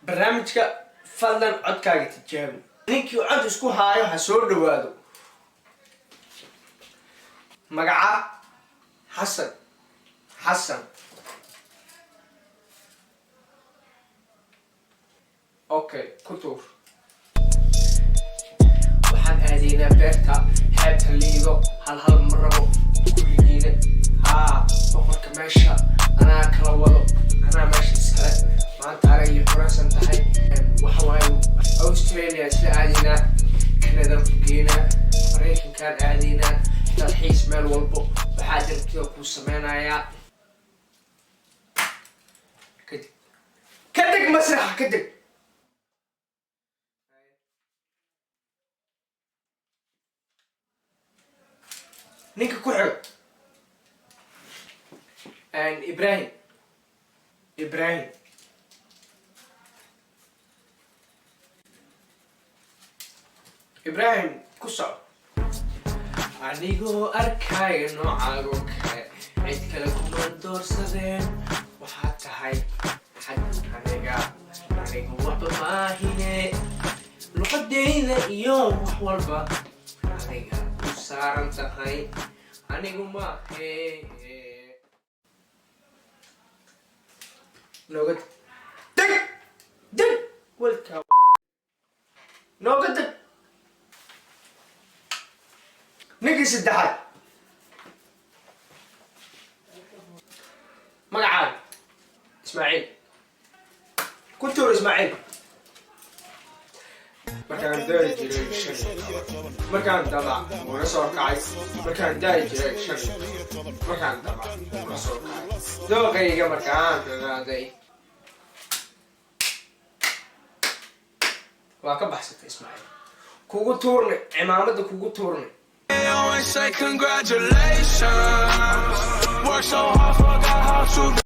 برنامجك فضلا عدكاga tijaabi ninkii cod isku haayo ha soo dhawaado magaca حسن اوكي كتور waxaan aadayna beerta xeebta liido hal marabo kulligiina boqorka meesha anaa kala wado anaa meesha iskale maanta aragay xurasan tahay waxa waaye Australia isla aadayna Canada geena Mareykankaan aadayna dalxiis meel walbo waxaa jirta ku sameynaya kadib masrax kadib ninka ku xig إبراهيم كسر anigoo arkaayo noocaago kale cid kale kuma doorsadeen waxaad tahay xad aniga waxba maahine luqadeyda iyo wax walba adiga ku saaran tahay anigu maahe nooga deg walka nooga deg نجي سدحات مقعد اسماعيل كنتور اسماعيل مركان داي جري شن مركان دلع ونصور كعي مركان داي جري شن مركان دلع ونصور كعي دو غيجا مركان داي واكب بحثت اسماعيل كوكو تورني عمامة كوكو تورني Say congratulations. Work so hard, forgot how to